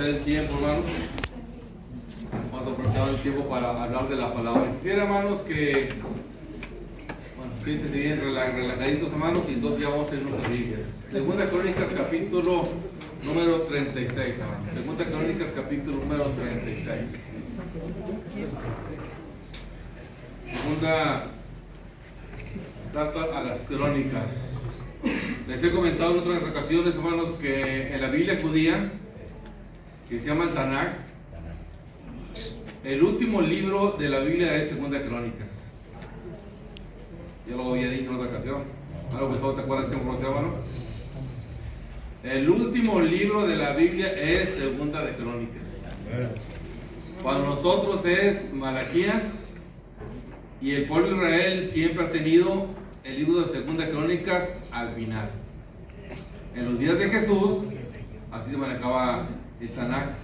el tiempo, hermanos. Vamos a aprovechar el tiempo para hablar de la palabra. Quisiera, hermanos, que siéntense bien relajaditos, hermanos, y entonces ya vamos a ir a nuestras Biblias. Segunda Crónicas, capítulo número 36, hermanos. Segunda Crónicas, capítulo número 36. Segunda trata a las crónicas. Les he comentado en otras ocasiones, hermanos, que en la Biblia judía, que se llama el Tanakh, el último libro de la Biblia es Segunda Crónicas. Ya lo había dicho en otra ocasión. ¿Algo que te acuerdas, hermano? El último libro de la Biblia es Segunda de Crónicas. Para nosotros es Malaquías, y el pueblo de Israel siempre ha tenido el libro de Segunda Crónicas al final. En los días de Jesús, así se manejaba el Tanakh,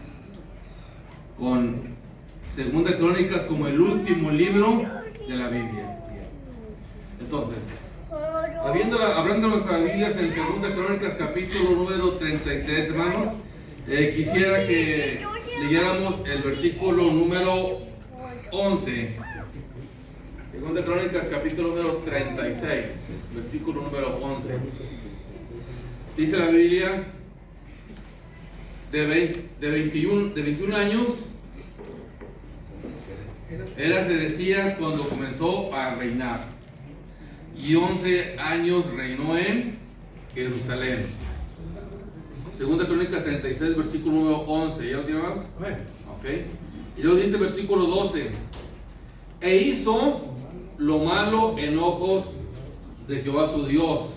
con Segunda Crónicas como el último libro de la Biblia. Entonces, hablando de nuestras Biblias en Segunda Crónicas, capítulo número 36, hermanos, quisiera que leyéramos el versículo número 11. Segunda Crónicas, capítulo número 36, versículo número 11. Dice la Biblia: de 21 años era Sedecías cuando comenzó a reinar, y 11 años reinó en Jerusalén. Segunda Crónicas 36, versículo número 11. ¿Ya lo tienes? Ok. Y luego dice versículo 12: e hizo lo malo en ojos de Jehová su Dios,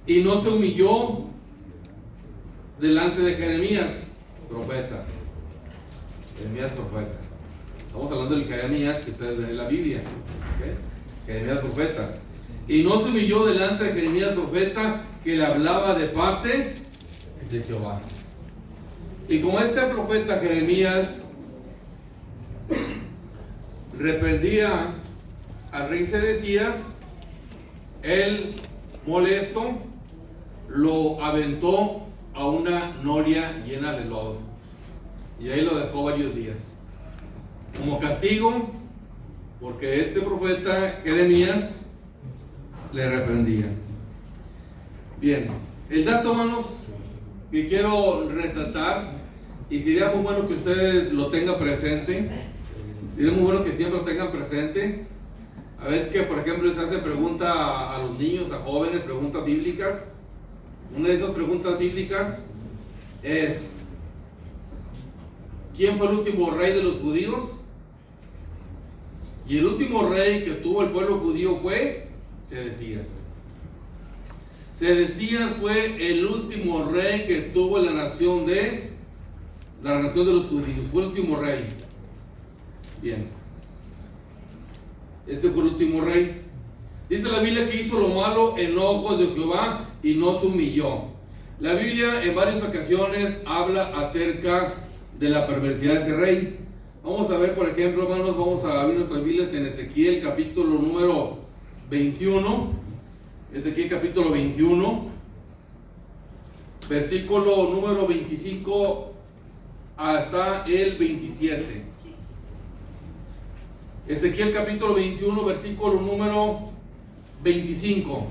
y no se humilló delante de Jeremías, profeta. Jeremías, profeta. Estamos hablando del Jeremías que ustedes ven en la Biblia. ¿Okay? Jeremías, profeta. Y no se humilló delante de Jeremías, profeta, que le hablaba de parte de Jehová. Y como este profeta Jeremías reprendía al rey Sedecías, él, molesto, lo aventó a una noria llena de lodo, y ahí lo dejó varios días como castigo, porque este profeta Jeremías le reprendía. Bien, el dato, hermanos, que quiero resaltar, y sería muy bueno que ustedes lo tengan presente, sería muy bueno que siempre lo tengan presente. A veces que, por ejemplo, les hace pregunta a los niños, a jóvenes, preguntas bíblicas. Una de esas preguntas bíblicas es: ¿quién fue el último rey de los judíos? Y el último rey que tuvo el pueblo judío fue Sedecías. Sedecías fue el último rey que tuvo la nación de los judíos. Fue el último rey. Bien. Este fue el último rey. Dice la Biblia que hizo lo malo en ojos de Jehová y no se humilló. La Biblia en varias ocasiones habla acerca de la perversidad de ese rey. Vamos a ver, por ejemplo, hermanos, vamos a abrir nuestras Biblias en Ezequiel capítulo número 21. Ezequiel capítulo 21, versículo número 25 hasta el 27. Ezequiel capítulo 21, versículo número 25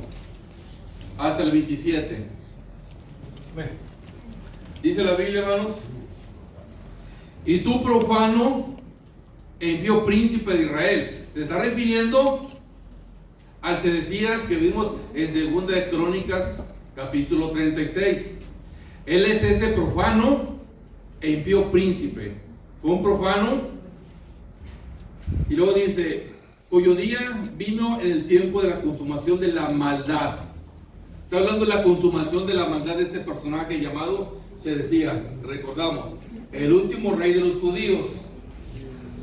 hasta el 27. Dice la Biblia, hermanos: y tú, profano, envió príncipe de Israel. Se está refiriendo al Sedecías que vimos en Segunda de Crónicas capítulo 36. Él es ese profano e impío príncipe. Fue un profano. Y luego dice: cuyo día vino en el tiempo de la consumación de la maldad. Está hablando de la consumación de la maldad de este personaje llamado Sedecías. Recordamos, el último rey de los judíos.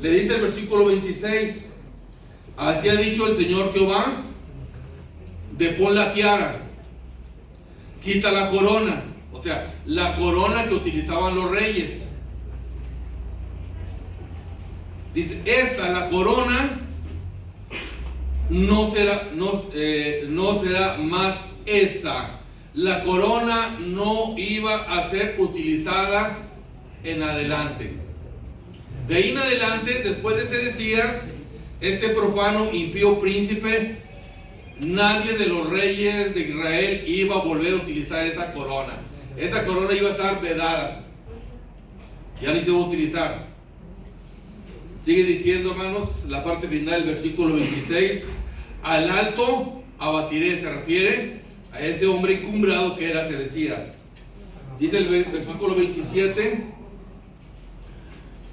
Le dice el versículo 26: así ha dicho el Señor Jehová: depón la tiara, quita la corona. O sea, la corona que utilizaban los reyes. Dice: la corona no será más esta. La corona no iba a ser utilizada en adelante. De ahí en adelante, después de Sedecías, este profano, impío príncipe, nadie de los reyes de Israel iba a volver a utilizar esa corona. Esa corona iba a estar vedada. Ya ni se va a utilizar. Sigue diciendo, hermanos, la parte final del versículo 26. Al alto abatiré, se refiere a ese hombre encumbrado que era Sedecías. Dice el versículo 27.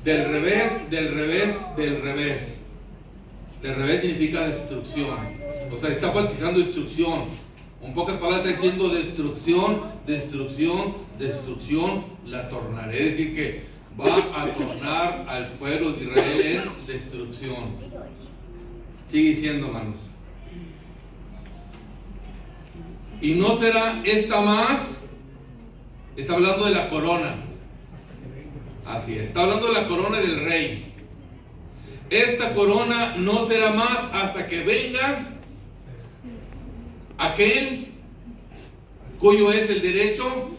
Del revés, del revés, del revés. Del revés significa destrucción. O sea, está enfatizando destrucción. En pocas palabras está diciendo destrucción, destrucción, destrucción, la tornaré. Es decir, que va a tornar al pueblo de Israel en destrucción. Sigue diciendo, hermanos. Y no será esta más. Está hablando de la corona. Así es, está hablando de la corona del rey. Esta corona no será más hasta que venga aquel cuyo es el derecho,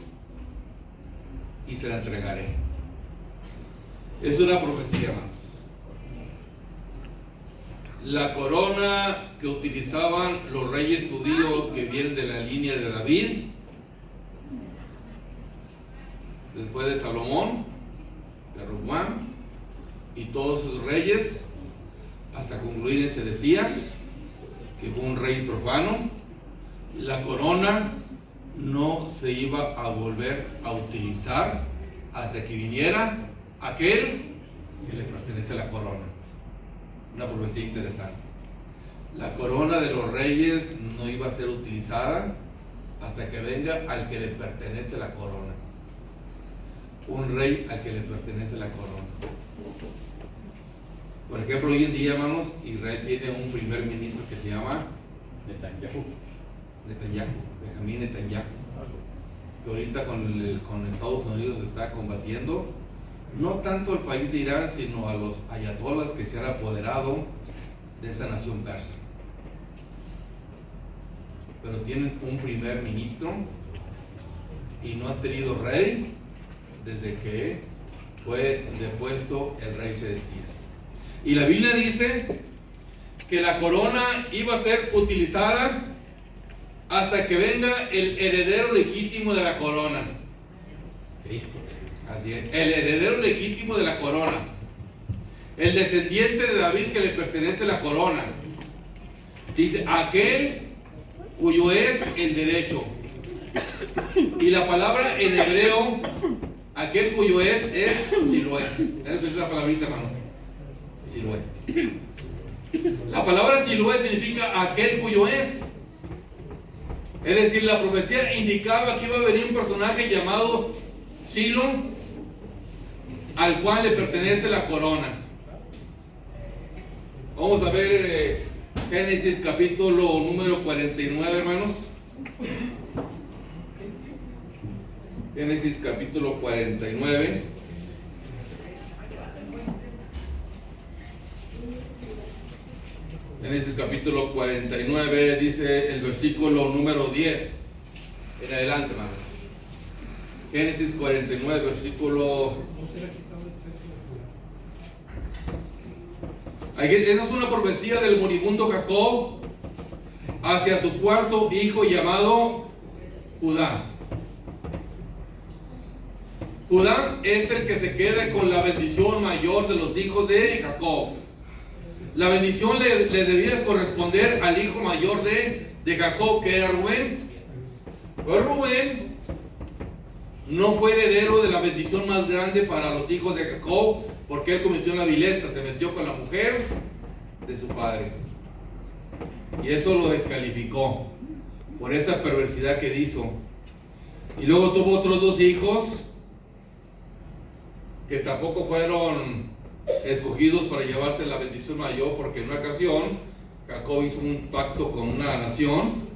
y se la entregaré. Es una profecía, hermanos. La corona que utilizaban los reyes judíos que vienen de la línea de David, después de Salomón, de Roboam y todos sus reyes, hasta concluir en Sedecías, que fue un rey profano, la corona no se iba a volver a utilizar hasta que viniera aquel que le pertenece a la corona. Una profecía interesante. La corona de los reyes no iba a ser utilizada hasta que venga al que le pertenece la corona. Un rey al que le pertenece la corona. Por ejemplo, hoy en día, hermanos, Israel tiene un primer ministro que se llama Netanyahu, Benjamín Netanyahu, que ahorita con Estados Unidos está combatiendo no tanto al país de Irán, sino a los ayatolas que se han apoderado de esa nación persa. Pero tienen un primer ministro y no han tenido rey desde que fue depuesto el rey Sedecías. Y la Biblia dice que la corona iba a ser utilizada hasta que venga el heredero legítimo de la corona. Así es, el heredero legítimo de la corona, el descendiente de David que le pertenece la corona. Dice, aquel cuyo es el derecho. Y la palabra en hebreo, aquel cuyo es Siloé. ¿Esa es la palabrita, hermanos? Siloé. La palabra Siloé significa aquel cuyo es. Es decir, la profecía indicaba que iba a venir un personaje llamado Silo, al cual le pertenece la corona. Vamos a ver Génesis capítulo número 49, hermanos. Génesis capítulo 49. Génesis capítulo 49 dice el versículo número 10 en adelante, hermanos. Génesis 49, versículo. Esa es una profecía del moribundo Jacob hacia su cuarto hijo llamado Judá. Judá es el que se queda con la bendición mayor de los hijos de Jacob. La bendición le debía corresponder al hijo mayor de Jacob, que era Rubén. Pero Rubén no fue heredero de la bendición más grande para los hijos de Jacob, porque él cometió una vileza, se metió con la mujer de su padre. Y eso lo descalificó por esa perversidad que hizo. Y luego tuvo otros dos hijos que tampoco fueron escogidos para llevarse la bendición mayor, porque en una ocasión Jacob hizo un pacto con una nación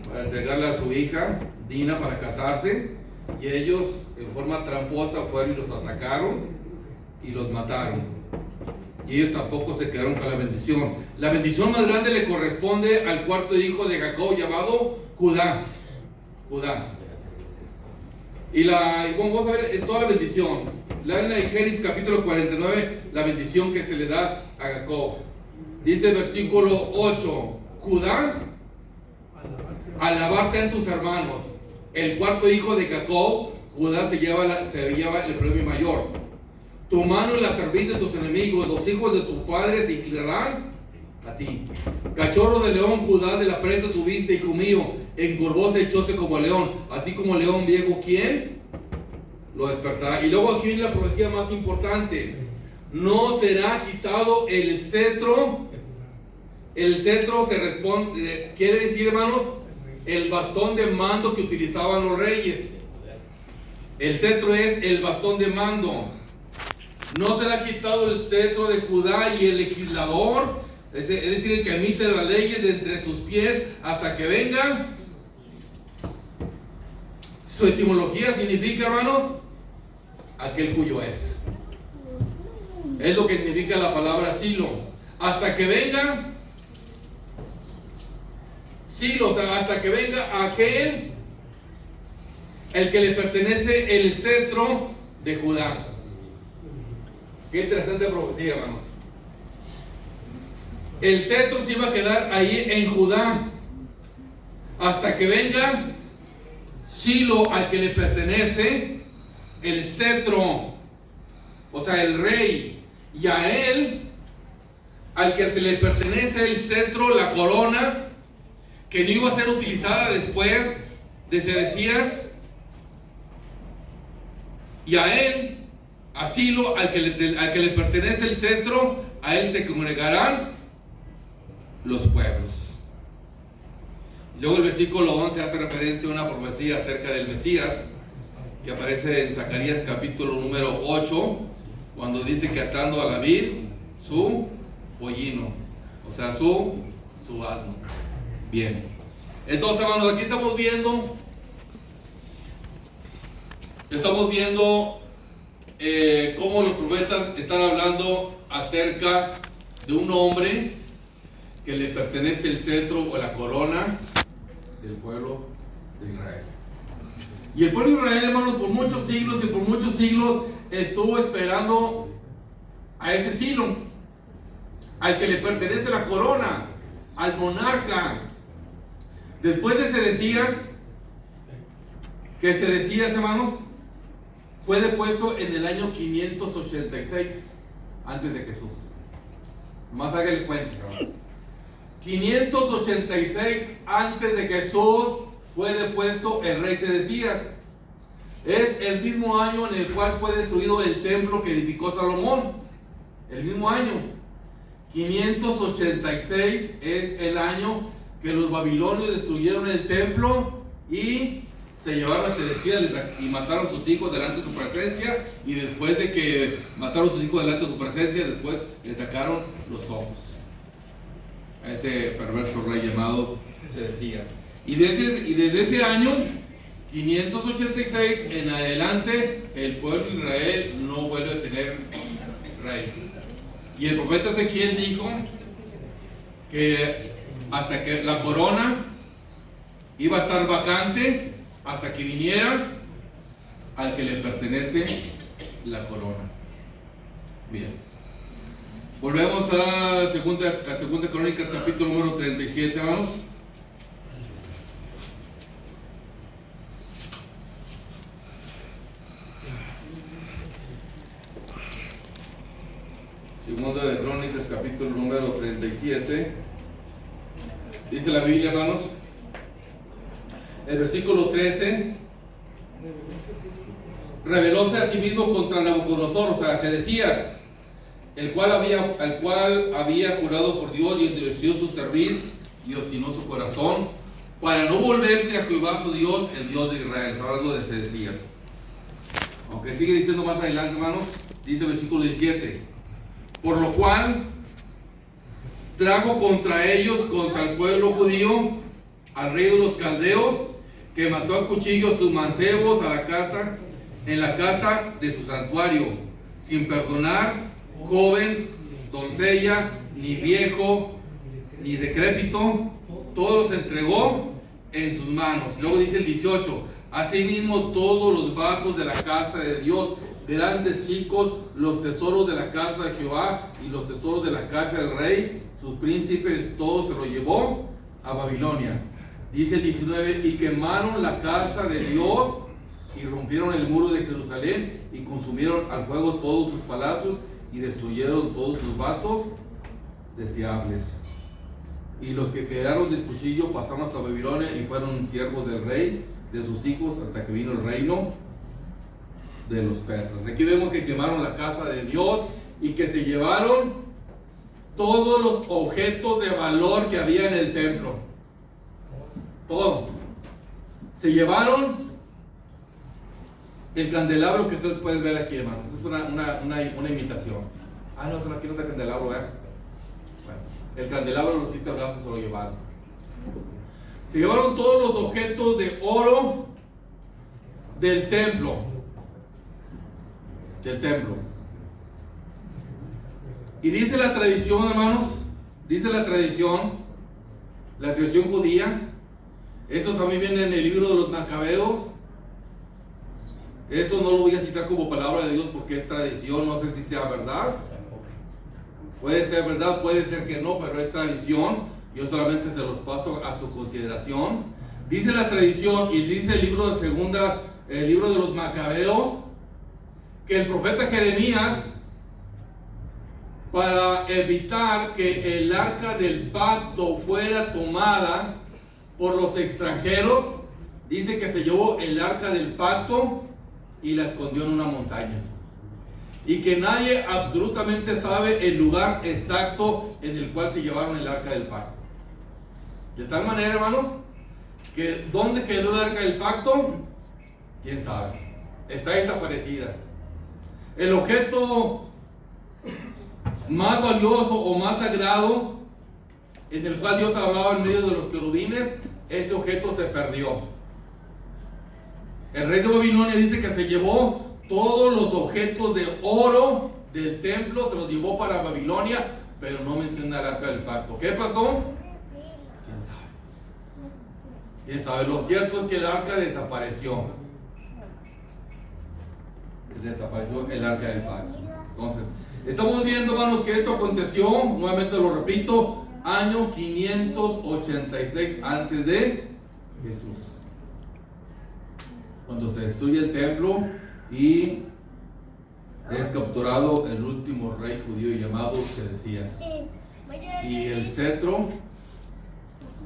para entregarle a su hija Dina para casarse, y ellos en forma tramposa fueron y los atacaron y los mataron, y ellos tampoco se quedaron con la bendición. La bendición más grande le corresponde al cuarto hijo de Jacob llamado Judá. Y vamos a ver, es toda la bendición. Lean en Génesis capítulo 49, la bendición que se le da a Jacob. Dice versículo 8: Judá, alabarte en tus hermanos. El cuarto hijo de Jacob, Judá se lleva el premio mayor. Tu mano en la cerviz de tus enemigos, los hijos de tu padre se inclinarán a ti. Cachorro de león, Judá, de la presa subiste, hijo mío, encorvóse, echóse como león, así como león viejo, ¿quién lo despertará? Y luego aquí viene la profecía más importante: no será quitado el cetro. El cetro se responde, quiere decir, hermanos, el bastón de mando que utilizaban los reyes. El cetro es el bastón de mando. No será quitado el cetro de Judá y el legislador, es decir, el que emite las leyes, de entre sus pies hasta que venga. Su etimología significa, hermanos, aquel cuyo es. Es lo que significa la palabra Silo. Hasta que venga Silo, o sea, hasta que venga aquel, el que le pertenece el cetro de Judá. Qué interesante profecía, hermanos. El cetro se iba a quedar ahí en Judá hasta que venga Silo, al que le pertenece el cetro, o sea, el rey, y a él, al que le pertenece el cetro, la corona, que no iba a ser utilizada después de Sedecías, y a él, a Silo, al que le pertenece el cetro, a él se congregarán los pueblos. Luego el versículo 11 hace referencia a una profecía acerca del Mesías, que aparece en Zacarías capítulo número 8, cuando dice que atando a la vid su pollino, o sea, su asno. Bien, entonces, hermanos, aquí estamos viendo cómo los profetas están hablando acerca de un hombre que le pertenece el cetro o la corona del pueblo de Israel. Y el pueblo de Israel, hermanos, por muchos siglos estuvo esperando a ese Silo, al que le pertenece la corona, al monarca. Después de Sedecías, hermanos, fue depuesto en el año 586 antes de Jesús. Más hágale cuenta, hermanos. 586 antes de Jesús fue depuesto el rey Sedecías. Es el mismo año en el cual fue destruido el templo que edificó Salomón. El mismo año. 586 es el año que los babilonios destruyeron el templo y se llevaron a Sedecías y mataron a sus hijos delante de su presencia. Y después de que mataron a sus hijos delante de su presencia, después le sacaron los ojos a ese perverso rey llamado Sedecías. Y desde ese año 586 en adelante, el pueblo de Israel no vuelve a tener rey. Y el profeta Ezequiel dijo que hasta que la corona iba a estar vacante hasta que viniera al que le pertenece la corona. Bien. Volvemos a segunda Crónicas capítulo número 37, vamos. Segunda de Crónicas capítulo número 37. Dice la Biblia, hermanos, el versículo 13: rebelóse a sí mismo contra Nabucodonosor, o sea, Sedecías, el cual había jurado por Dios y endureció su cerviz y obstinó su corazón, para no volverse a Jehová su Dios, el Dios de Israel. Está hablando de Sedecías. Aunque sigue diciendo más adelante, hermanos, dice el versículo 17: por lo cual trajo contra ellos, contra el pueblo judío, al rey de los caldeos, que mató a cuchillo sus mancebos en la casa de su santuario, sin perdonar joven, doncella, ni viejo, ni decrépito, todos los entregó en sus manos. Luego dice el 18: Asimismo, todos los vasos de la casa de Dios, grandes, chicos, los tesoros de la casa de Jehová y los tesoros de la casa del rey, sus príncipes, todo se lo llevó a Babilonia. Dice el 19, y quemaron la casa de Dios y rompieron el muro de Jerusalén y consumieron al fuego todos sus palacios y destruyeron todos sus vasos deseables. Y los que quedaron del cuchillo pasaron hasta Babilonia y fueron siervos del rey, de sus hijos, hasta que vino el reino de los persas. Aquí vemos que quemaron la casa de Dios y que se llevaron todos los objetos de valor que había en el templo. Todo. Se llevaron el candelabro que ustedes pueden ver aquí, hermanos. Es una imitación. Ah, no, aquí no está el candelabro, ¿eh? Bueno, el candelabro, los 7 brazos se lo llevaron. Se llevaron todos los objetos de oro del templo. Y dice la tradición, hermanos, dice la tradición judía, eso también viene en el libro de los Macabeos. Eso no lo voy a citar como palabra de Dios porque es tradición, no sé si sea verdad. Puede ser verdad, puede ser que no, pero es tradición. Yo solamente se los paso a su consideración. Dice la tradición y dice el libro de los Macabeos, que el profeta Jeremías, para evitar que el arca del pacto fuera tomada por los extranjeros, dice que se llevó el arca del pacto y la escondió en una montaña. Y que nadie absolutamente sabe el lugar exacto en el cual se llevaron el arca del pacto. De tal manera, hermanos, que ¿dónde quedó el arca del pacto? ¿Quién sabe? Está desaparecida. El objeto más valioso o más sagrado en el cual Dios hablaba en medio de los querubines, ese objeto se perdió. El rey de Babilonia dice que se llevó todos los objetos de oro del templo, se los llevó para Babilonia, pero no menciona el arca del pacto. ¿Qué pasó? ¿Quién sabe? ¿Quién sabe? Lo cierto es que el arca desapareció. Desapareció el arca del pacto. Entonces, estamos viendo, hermanos, que esto aconteció, nuevamente lo repito, año 586 antes de Jesús, cuando se destruye el templo y es capturado el último rey judío llamado Sedecías. Y el cetro,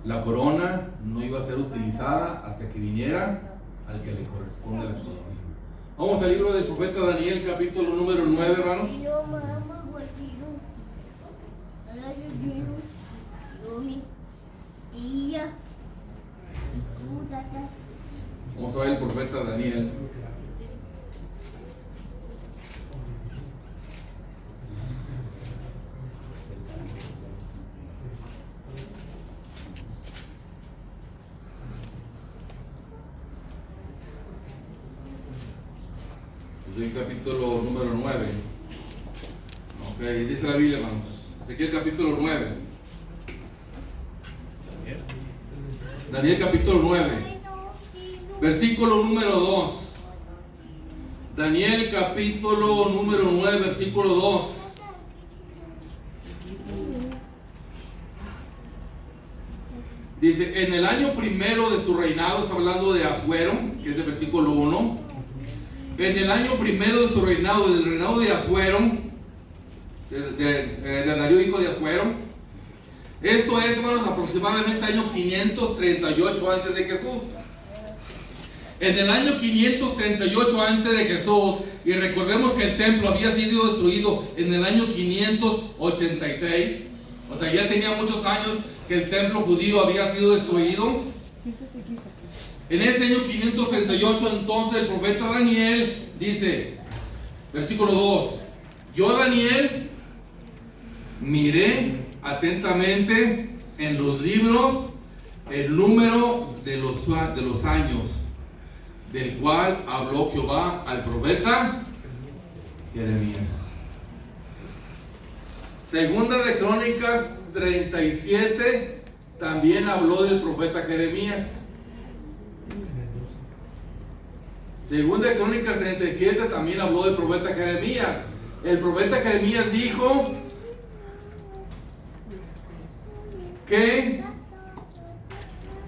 la corona, no iba a ser utilizada hasta que viniera al que le corresponde la corona. Vamos al libro del profeta Daniel, capítulo número 9, hermanos. Vamos a ver el profeta Daniel. El capítulo número 9. Ok, dice la Biblia, hermanos. Ezequiel capítulo 9. Daniel capítulo 9. Versículo número 2. Daniel capítulo número 9, versículo 2. Dice, en el año primero de su reinado, está hablando de Asuero, que es el versículo 1. En el año primero de su reinado, del reinado de Asuero, de Darío, hijo de Asuero. Esto es, hermanos, aproximadamente año 538 antes de Jesús. En el año 538 antes de Jesús, y recordemos que el templo había sido destruido en el año 586, o sea, ya tenía muchos años que el templo judío había sido destruido. En ese año 538, entonces el profeta Daniel dice, versículo 2, yo Daniel miré atentamente en los libros el número de los años del cual habló Jehová al profeta Jeremías. Segunda de Crónicas 37 también habló del profeta Jeremías. Segunda de Crónicas 37 también habló del profeta Jeremías. El profeta Jeremías dijo que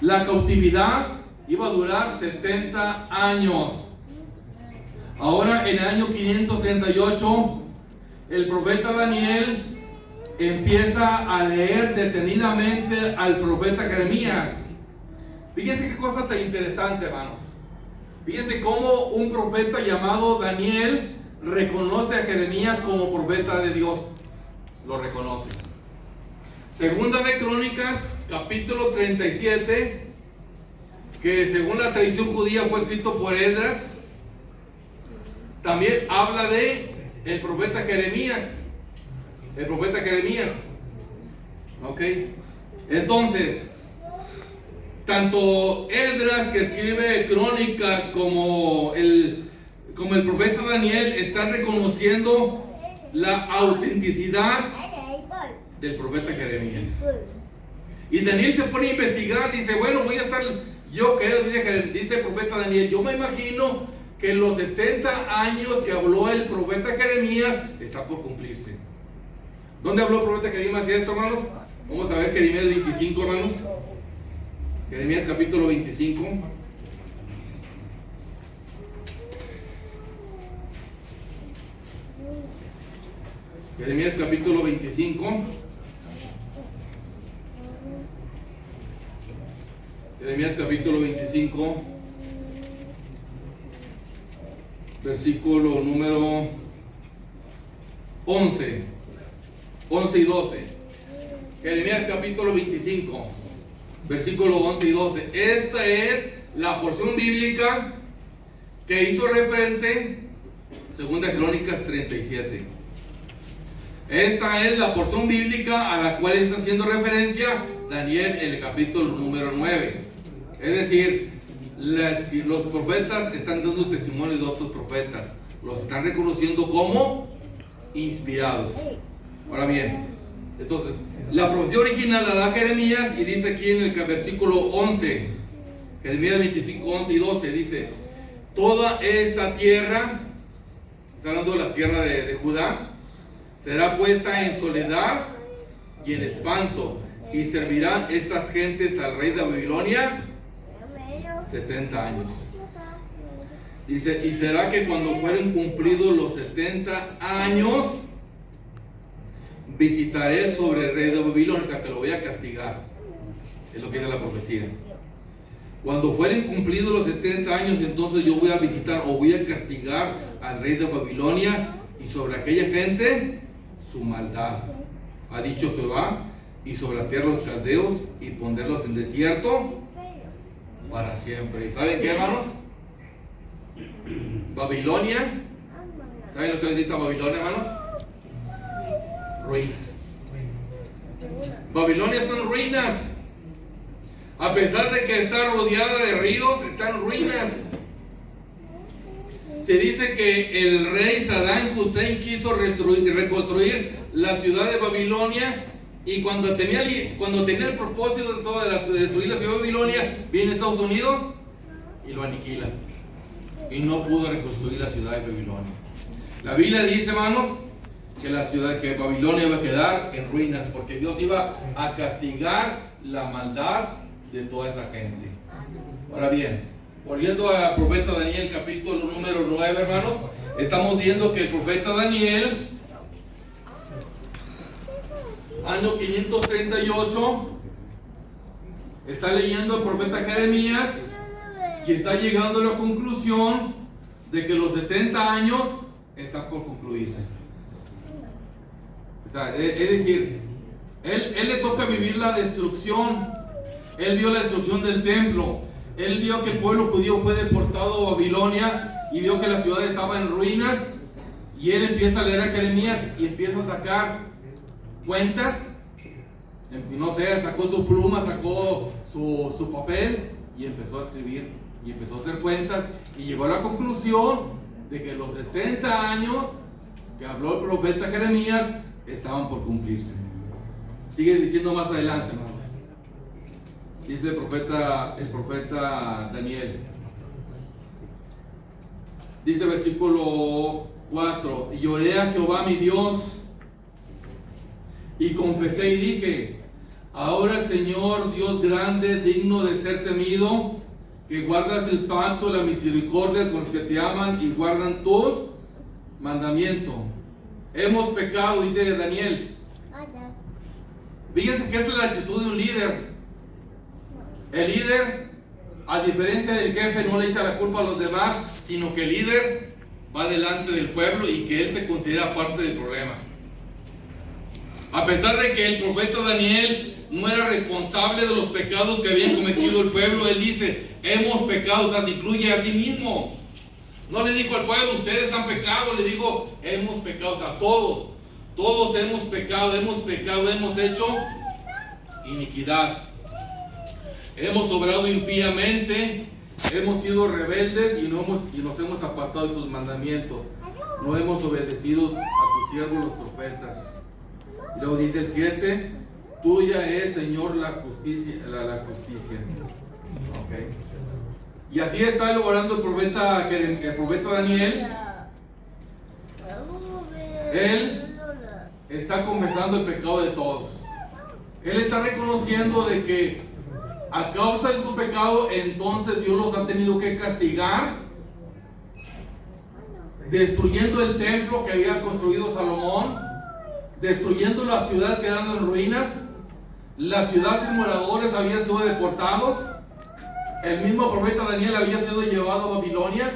la cautividad iba a durar 70 años. Ahora en el año 538, el profeta Daniel empieza a leer detenidamente al profeta Jeremías. Fíjense qué cosa tan interesante, hermanos. Fíjense cómo un profeta llamado Daniel reconoce a Jeremías como profeta de Dios. Lo reconoce. Segunda de Crónicas, capítulo 37, que según la tradición judía fue escrito por Esdras, también habla de el profeta Jeremías. El profeta Jeremías. Ok. Entonces, tanto Esdras, que escribe crónicas, como el profeta Daniel están reconociendo la autenticidad del profeta Jeremías. Y Daniel se pone a investigar, dice, bueno, voy a estar, yo creo, dice el profeta Daniel, yo me imagino que en los 70 años que habló el profeta Jeremías está por cumplirse. ¿Dónde habló el profeta Jeremías y esto, hermanos? Vamos a ver Jeremías 25, hermanos. Jeremías capítulo 25. Jeremías capítulo 25. Jeremías capítulo 25. Versículo número 11 y 12. Jeremías capítulo 25, versículo 11 y 12. Esta es la porción bíblica que hizo referente Segunda Crónicas 37. Esta es la porción bíblica a la cual está haciendo referencia Daniel en el capítulo número 9. Es decir, los profetas están dando testimonio de otros profetas. Los están reconociendo como inspirados. Ahora bien, entonces, la profecía original la da Jeremías y dice aquí en el versículo 11, Jeremías 25, 11 y 12, dice, toda esta tierra, está hablando de la tierra de Judá, será puesta en soledad y en espanto, y servirán estas gentes al rey de Babilonia 70 años. Dice, y será que cuando fueren cumplidos los 70 años, visitaré sobre el rey de Babilonia, o sea que lo voy a castigar. Es lo que dice la profecía. Cuando fueren cumplidos los 70 años, entonces yo voy a visitar o voy a castigar al rey de Babilonia y sobre aquella gente su maldad. Ha dicho Jehová, y sobre la tierra los caldeos, y ponerlos en desierto para siempre. ¿Y saben qué, hermanos? Babilonia, ¿saben lo que necesita Babilonia, hermanos? Ruinas. Babilonia son ruinas. A pesar de que está rodeada de ríos, están ruinas. Se dice que el rey Saddam Hussein quiso reconstruir la ciudad de Babilonia, y cuando tenía el propósito de destruir la ciudad de Babilonia, viene Estados Unidos y lo aniquila, y no pudo reconstruir la ciudad de Babilonia. La Biblia dice, hermanos, que Babilonia iba a quedar en ruinas, porque Dios iba a castigar la maldad de toda esa gente. Ahora bien, volviendo al profeta Daniel, capítulo número 9, hermanos, estamos viendo que el profeta Daniel, año 538, está leyendo el profeta Jeremías y está llegando a la conclusión de que los 70 años están por concluirse. O sea, es decir, él le toca vivir la destrucción. Él vio la destrucción del templo. Él vio que el pueblo judío fue deportado a Babilonia y vio que la ciudad estaba en ruinas. Y él empieza a leer a Jeremías y empieza a sacar cuentas. No sé, sacó su pluma, sacó su papel y empezó a escribir y empezó a hacer cuentas y llegó a la conclusión de que los 70 años que habló el profeta Jeremías estaban por cumplirse. Sigue diciendo más adelante, hermanos. Dice el profeta Daniel. Dice versículo 4: y oré a Jehová mi Dios, y confesé y dije: ahora, Señor, Dios grande, digno de ser temido, que guardas el pacto, la misericordia con los que te aman y guardan tus mandamientos. Hemos pecado, dice Daniel. Fíjense que esa es la actitud de un líder. El líder, a diferencia del jefe, no le echa la culpa a los demás, sino que el líder va delante del pueblo y que él se considera parte del problema. A pesar de que el profeta Daniel no era responsable de los pecados que habían cometido el pueblo, él dice: hemos pecado, o sea, se incluye a sí mismo. No le digo al pueblo: ustedes han pecado, le digo: hemos pecado, o sea, todos hemos pecado, hemos hecho iniquidad. Hemos obrado impíamente, hemos sido rebeldes y nos hemos apartado de tus mandamientos. No hemos obedecido a tus siervos los profetas. Y luego dice el 7: tuya es, Señor, la justicia. Okay. Y así está orando el profeta Daniel. Él está confesando el pecado de todos. Él está reconociendo de que a causa de su pecado, entonces Dios los ha tenido que castigar, destruyendo el templo que había construido Salomón, destruyendo la ciudad, quedando en ruinas. La ciudad sin moradores habían sido deportados. El mismo profeta Daniel había sido llevado a Babilonia.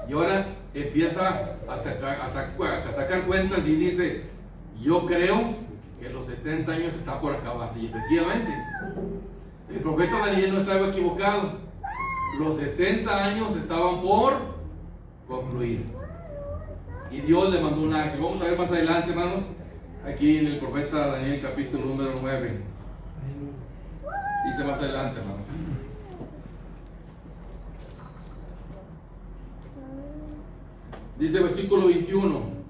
Y ahora empieza a sacar cuentas y dice: yo creo que los 70 años están por acabarse. Y efectivamente, el profeta Daniel no estaba equivocado. Los 70 años estaban por concluir. Y Dios le mandó un ángel. Vamos a ver más adelante, hermanos, aquí en el profeta Daniel, capítulo número 9. Dice más adelante, hermanos. Dice versículo 21: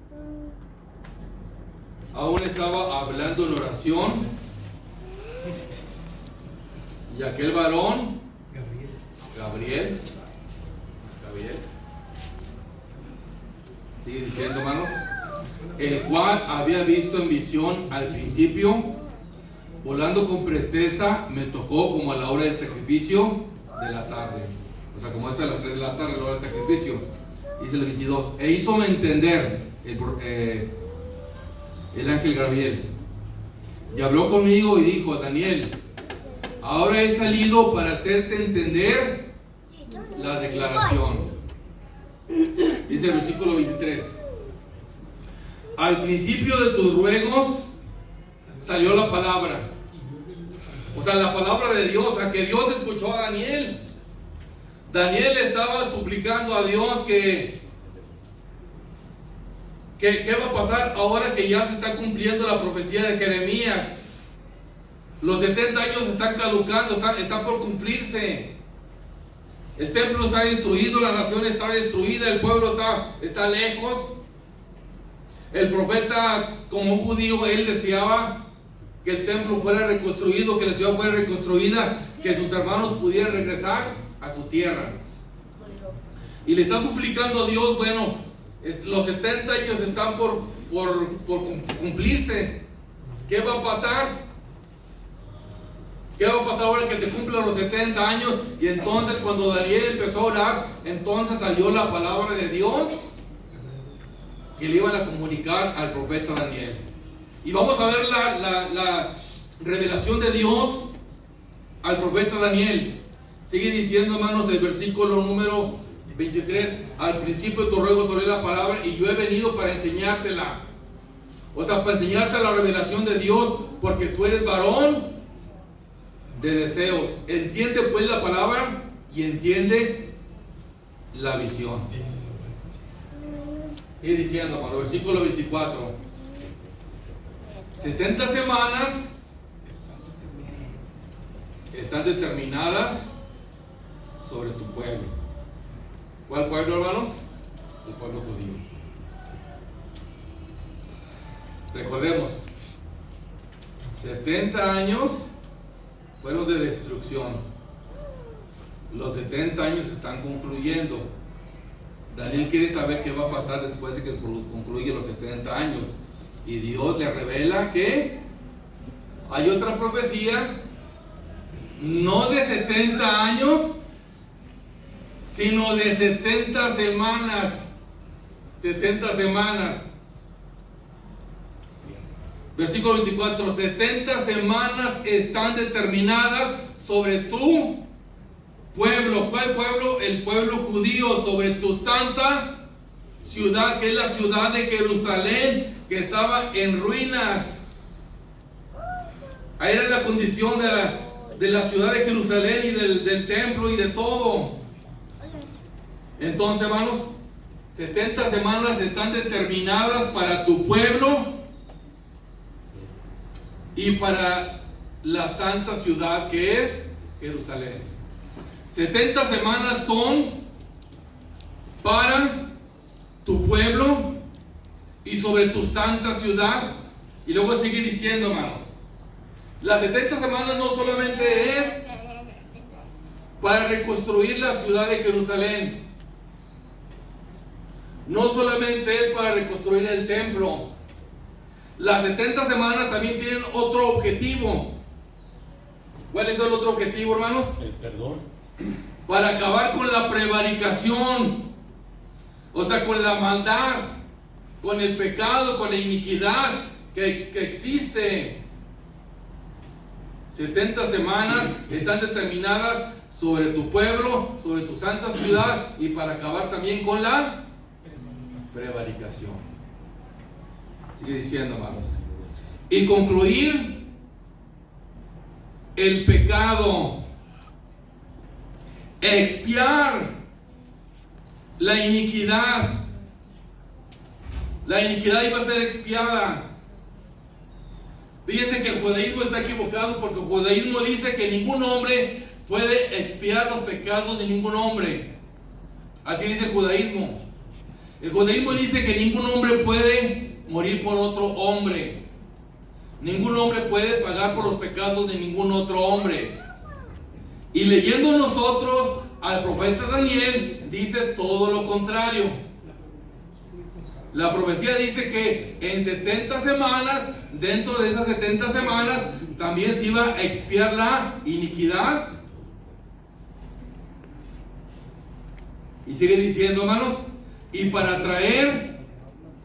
aún estaba hablando en oración, y aquel varón, Gabriel, sigue diciendo, hermanos, el cual había visto en visión al principio, volando con presteza, me tocó como a la hora del sacrificio de la tarde. O sea, como es a las 3 de la tarde, la hora del sacrificio. Dice el 22: e hízome entender el ángel Gabriel, y habló conmigo y dijo: Daniel, ahora he salido para hacerte entender la declaración. Dice el versículo 23: al principio de tus ruegos salió la palabra. O sea, la palabra de Dios, a que Dios escuchó a Daniel. Daniel estaba suplicando a Dios que ¿qué va a pasar ahora que ya se está cumpliendo la profecía de Jeremías? Los 70 años están caducando, están por cumplirse. El templo está destruido, la nación está destruida, el pueblo está lejos. El profeta, como un judío, él deseaba que el templo fuera reconstruido, que la ciudad fuera reconstruida, que sus hermanos pudieran regresar a su tierra. Y le está suplicando a Dios: bueno, los 70 años están por cumplirse. ¿Qué va a pasar? ¿Qué va a pasar ahora que se cumplan los 70 años? Y entonces, cuando Daniel empezó a orar, entonces salió la palabra de Dios que le iban a comunicar al profeta Daniel. Y vamos a ver la revelación de Dios al profeta Daniel. Sigue diciendo, hermanos, el versículo número 23: al principio de tu ruego sobre la palabra, y yo he venido para enseñártela. O sea, para enseñarte la revelación de Dios, porque tú eres varón de deseos. Entiende pues la palabra y entiende la visión. Sigue diciendo, hermano, versículo 24: 70 semanas están determinadas sobre tu pueblo. ¿Cuál pueblo, hermanos? El pueblo judío. Recordemos, 70 años fueron de destrucción. Los 70 años están concluyendo. Daniel quiere saber qué va a pasar después de que concluyen los 70 años. Y Dios le revela que hay otra profecía, no de 70 años, sino de 70 semanas. 70 semanas. Versículo 24, 70 semanas están determinadas sobre tu pueblo. ¿Cuál pueblo? El pueblo judío, sobre tu santa ciudad, que es la ciudad de Jerusalén, que estaba en ruinas. Ahí era la condición de la ciudad de Jerusalén y del templo y de todo. Entonces, hermanos, 70 semanas están determinadas para tu pueblo y para la santa ciudad que es Jerusalén. 70 semanas son para tu pueblo y sobre tu santa ciudad. Y luego sigue diciendo, hermanos, las 70 semanas no solamente es para reconstruir la ciudad de Jerusalén, no solamente es para reconstruir el templo. Las 70 semanas también tienen otro objetivo. ¿Cuál es el otro objetivo, hermanos? El perdón. Para acabar con la prevaricación, o sea, con la maldad, con el pecado, con la iniquidad que existe. 70 semanas están determinadas sobre tu pueblo, sobre tu santa ciudad, y para acabar también con la prevaricación. Sigue diciendo, hermanos. Y concluir el pecado, expiar la iniquidad. La iniquidad iba a ser expiada. Fíjense que el judaísmo está equivocado, porque el judaísmo dice que ningún hombre puede expiar los pecados de ningún hombre. Así dice el judaísmo. El judaísmo dice que ningún hombre puede morir por otro hombre. Ningún hombre puede pagar por los pecados de ningún otro hombre. Y leyendo nosotros al profeta Daniel, dice todo lo contrario. La profecía dice que en 70 semanas, dentro de esas 70 semanas, también se iba a expiar la iniquidad. Y sigue diciendo, hermanos, y para traer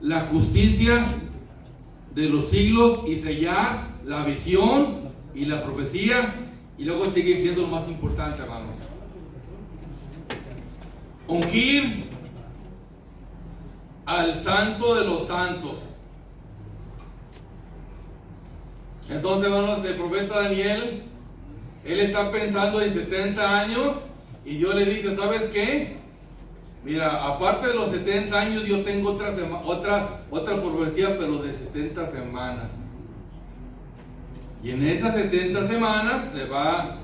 la justicia de los siglos y sellar la visión y la profecía. Y luego sigue siendo lo más importante, hermanos, ungir al santo de los santos. Entonces, hermanos, el profeta Daniel, él está pensando en 70 años, y Dios le dice, ¿sabes qué? Mira, aparte de los 70 años, yo tengo otra profecía, pero de 70 semanas. Y en esas 70 semanas se va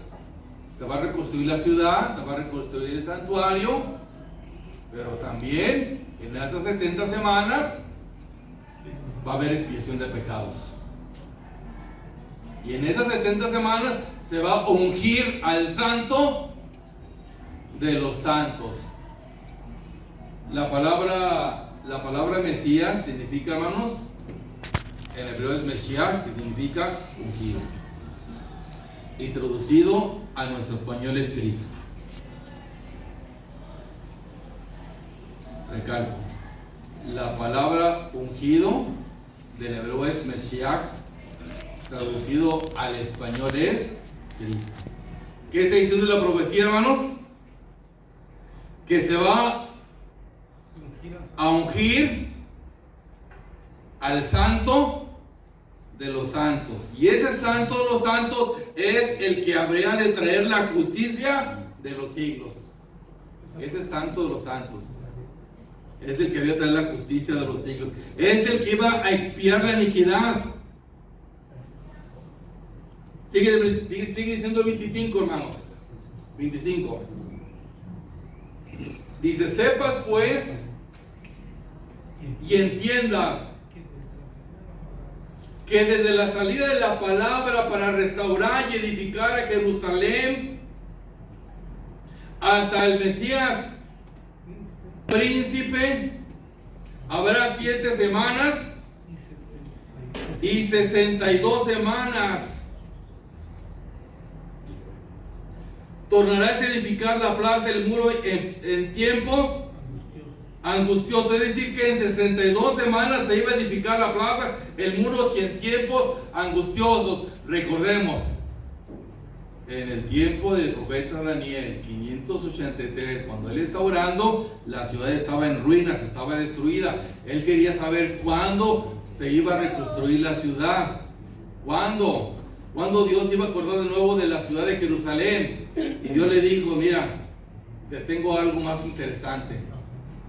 a reconstruir la ciudad, se va a reconstruir el santuario, pero también en esas 70 semanas va a haber expiación de pecados. Y en esas 70 semanas se va a ungir al santo de los santos. La palabra Mesías significa, hermanos, en hebreo es Mesías, que significa ungido. Y traducido a nuestro español es Cristo. Recalco, la palabra ungido del hebreo es Mesías, traducido al español es Cristo. ¿Qué está diciendo la profecía, hermanos? Que se va a ungir al santo de los santos. Y ese santo de los santos es el que habría de traer la justicia de los siglos. Ese santo de los santos es el que había de traer la justicia de los siglos. Es el que iba a expiar la iniquidad. Sigue diciendo el 25, hermanos. 25. Dice, sepas pues y entiendas que desde la salida de la palabra para restaurar y edificar a Jerusalén hasta el Mesías, príncipe, habrá 7 semanas y 62 semanas. Tornarás a edificar la plaza, el muro en tiempos angustiosos. Es decir, que en 62 semanas se iba a edificar la plaza, el muro, y en tiempos angustiosos. Recordemos, en el tiempo del profeta Daniel, 583, cuando él estaba orando, la ciudad estaba en ruinas, estaba destruida. Él quería saber cuándo se iba a reconstruir la ciudad. ¿Cuándo? Cuando Dios iba a acordar de nuevo de la ciudad de Jerusalén. Y Dios le dijo: mira, te tengo algo más interesante.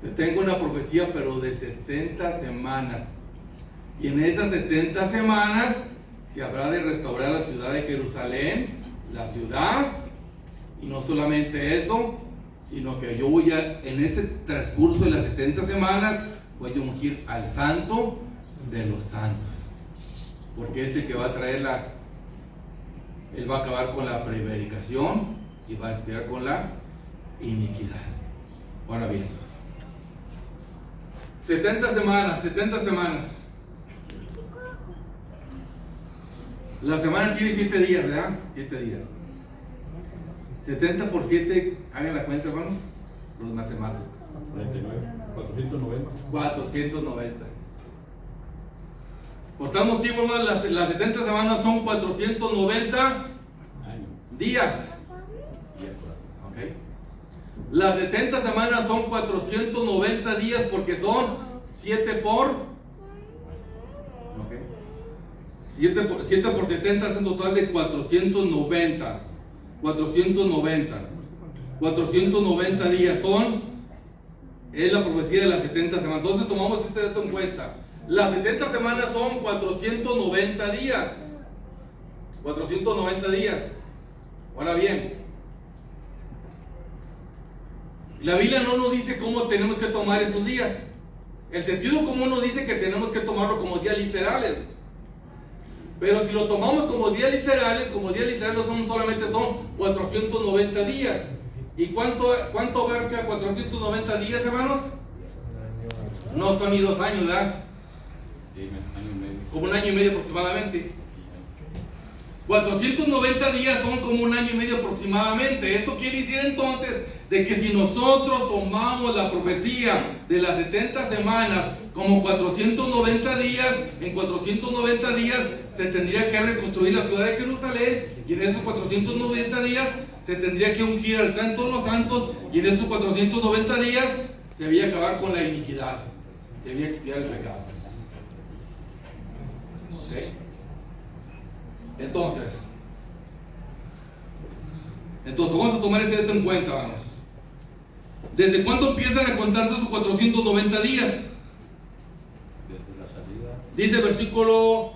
Te tengo una profecía, pero de 70 semanas. Y en esas 70 semanas se habrá de restaurar la ciudad de Jerusalén, la ciudad. Y no solamente eso, sino que yo voy a, en ese transcurso de las 70 semanas, voy a ungir al santo de los santos. Porque es el que va a traer él va a acabar con la prevaricación y va a expiar con la iniquidad. Ahora bien, 70 semanas. La semana tiene 7 días, ¿verdad? 7 días. 70 por 7, hagan la cuenta, hermanos, los matemáticos. 49, 490. 490. Por tal motivo, hermanos, las 70 semanas son 490 días. Okay. Las 70 semanas son 490 días porque son 7 por 70 es un total de 490. 490 días es la profecía de las 70 semanas. Entonces tomamos este dato en cuenta. Las 70 semanas son 490 días. 490 días. Ahora bien, la Biblia no nos dice cómo tenemos que tomar esos días. El sentido común nos dice que tenemos que tomarlo como días literales. Pero si lo tomamos como días literales solamente son 490 días. ¿Y cuánto abarca 490 días, hermanos? No son ni 2 años, ¿verdad? Como un año y medio aproximadamente. 490 días son como un año y medio aproximadamente. Esto quiere decir entonces de que si nosotros tomamos la profecía de las 70 semanas como 490 días, en 490 días se tendría que reconstruir la ciudad de Jerusalén, y en esos 490 días se tendría que ungir al Santo de los Santos, y en esos 490 días se había acabar con la iniquidad, se había expiar el pecado. ¿Okay? Entonces vamos a tomar ese dato en cuenta, vamos. ¿Desde cuándo empiezan a contarse esos 490 días? Desde la salida. Dice versículo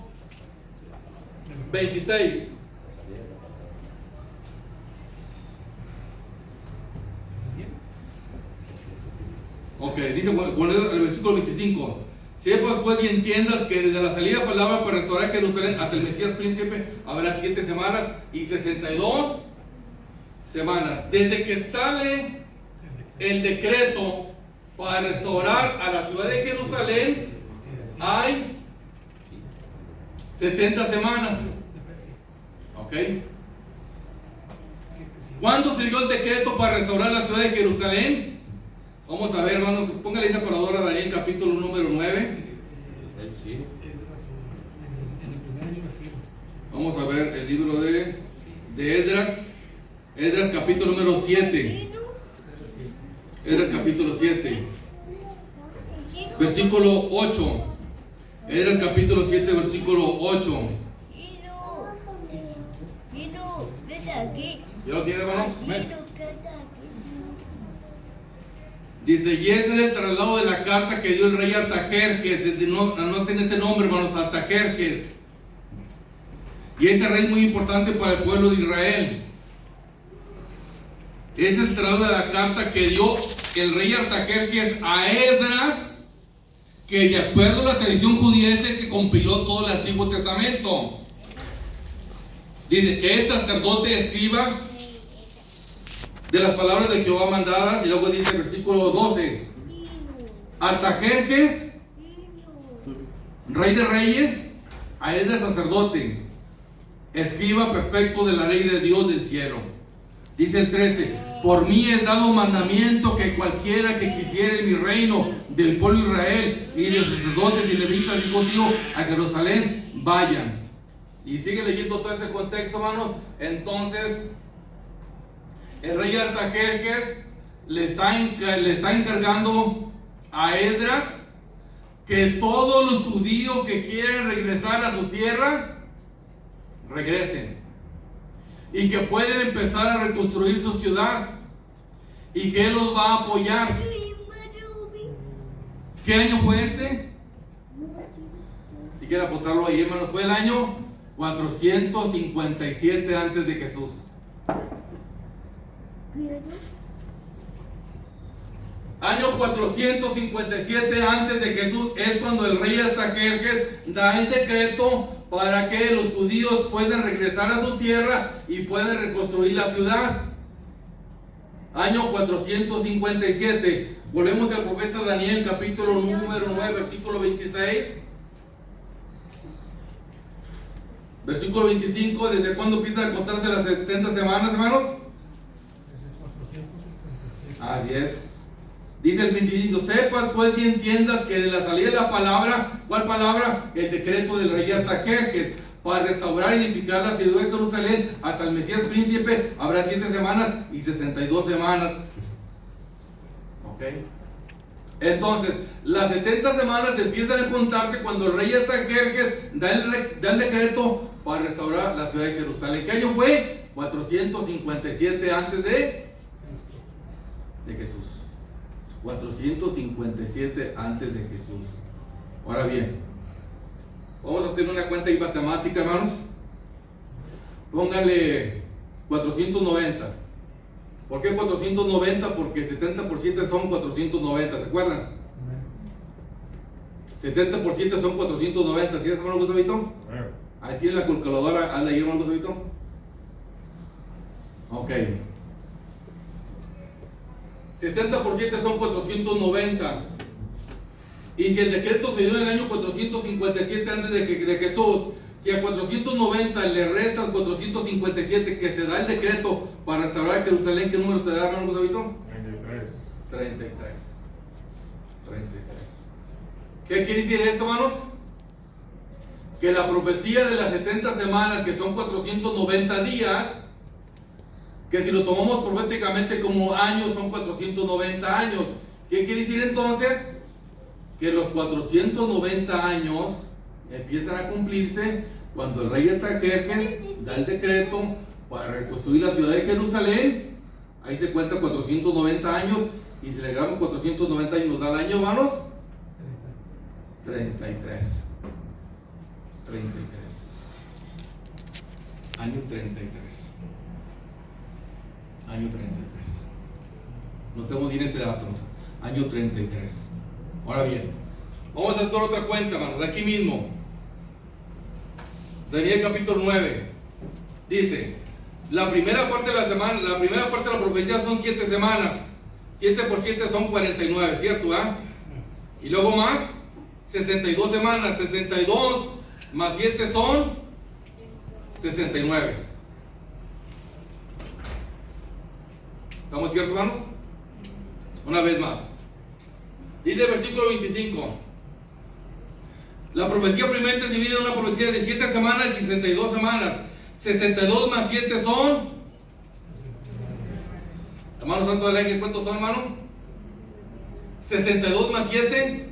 26. Ok, dice el versículo 25. Sepas pues y entiendas que desde la salida de palabra para restaurar Jerusalén hasta el Mesías príncipe habrá 7 semanas y 62 semanas. Desde que sale el decreto para restaurar a la ciudad de Jerusalén, hay 70 semanas. ¿Ok? ¿Cuándo se dio el decreto para restaurar la ciudad de Jerusalén? Vamos a ver, hermanos, póngale esa palabra a Daniel capítulo número 9. Vamos a ver el libro de Esdras. Esdras capítulo número 7. Esdras capítulo 7. Versículo 8. Esdras capítulo 7, versículo 8. ¿Ya lo tiene, hermanos? Dice, y ese es el traslado de la carta que dio el rey Artajerjes. No tiene este nombre, hermanos, Artajerjes. Y este rey es muy importante para el pueblo de Israel. Ese es el traslado de la carta que dio el rey Artajerjes a Esdras, que de acuerdo a la tradición judía es el que compiló todo el Antiguo Testamento. Dice que es sacerdote escriba de las palabras de Jehová mandadas, y luego dice el versículo 12, Artajerjes, rey de reyes, a Esdras sacerdote, escriba perfecto de la ley de Dios del cielo. Dice el 13: por mí es dado mandamiento que cualquiera que quisiera en mi reino del pueblo de Israel y de los sacerdotes y levitas y contigo a Jerusalén vayan. Y sigue leyendo todo este contexto, hermanos. Entonces el rey Artajerjes le está encargando a Esdras que todos los judíos que quieren regresar a su tierra regresen, y que pueden empezar a reconstruir su ciudad, y que él los va a apoyar. ¿Qué año fue este? Si quieren apuntarlo ahí, hermanos, fue el año 457 antes de Jesús. Año 457 antes de Jesús es cuando el rey Artajerjes da el decreto para que los judíos puedan regresar a su tierra y puedan reconstruir la ciudad. Año 457. Volvemos al profeta Daniel, capítulo número 9, versículo 26. Versículo 25. ¿Desde cuándo empiezan a contarse las 70 semanas, hermanos? Así es. Dice el 25: sepas pues y entiendas que de la salida de la palabra, ¿cuál palabra? El decreto del rey Artajerjes, para restaurar y edificar la ciudad de Jerusalén hasta el Mesías príncipe, habrá 7 semanas y 62 semanas. Ok. Entonces, las 70 semanas empiezan a contarse cuando el rey Artajerjes da el decreto para restaurar la ciudad de Jerusalén. ¿Qué año fue? 457 antes de Jesús. 457 antes de Jesús. Ahora bien, vamos a hacer una cuenta y matemática, hermanos. Pónganle 490. ¿Por qué 490? Porque 70 por 7 son 490, ¿se acuerdan? 70 por 7 son 490, ¿sí es, hermano Gustavito? Ahí tiene la calculadora, hazle ahí, hermano Gustavito. Ok. 70 por 7 son 490. Y si el decreto se dio en el año 457 antes de Jesús, si a 490 le restas 457 que se da el decreto para restaurar Jerusalén, ¿qué número te da, hermano Gustavito? 33. ¿Qué quiere decir esto, hermanos? Que la profecía de las 70 semanas, que son 490 días, que si lo tomamos proféticamente como años, son 490 años. ¿Qué quiere decir entonces? Que los 490 años empiezan a cumplirse cuando el rey Artajerjes da el decreto para reconstruir la ciudad de Jerusalén. Ahí se cuenta 490 años, y si le agregamos 490 años nos da el año, hermanos, 33. Año 33. Año 33. No tengo bien ese dato. Año 33. Ahora bien, vamos a hacer otra cuenta, hermano, de aquí mismo. Daniel capítulo 9. Dice: la primera parte de la semana, la primera parte de la profecía son 7 semanas. 7 por 7 son 49, ¿cierto? Y luego más 62 semanas. 62 más 7 son 69. ¿Estamos ciertos, hermanos? Una vez más. Dice el versículo 25: la profecía primeramente es dividida en una profecía de 7 semanas y 62 semanas. 62 más 7 son, hermano santo de la iglesia, ¿cuántos son, hermano? 62 más 7,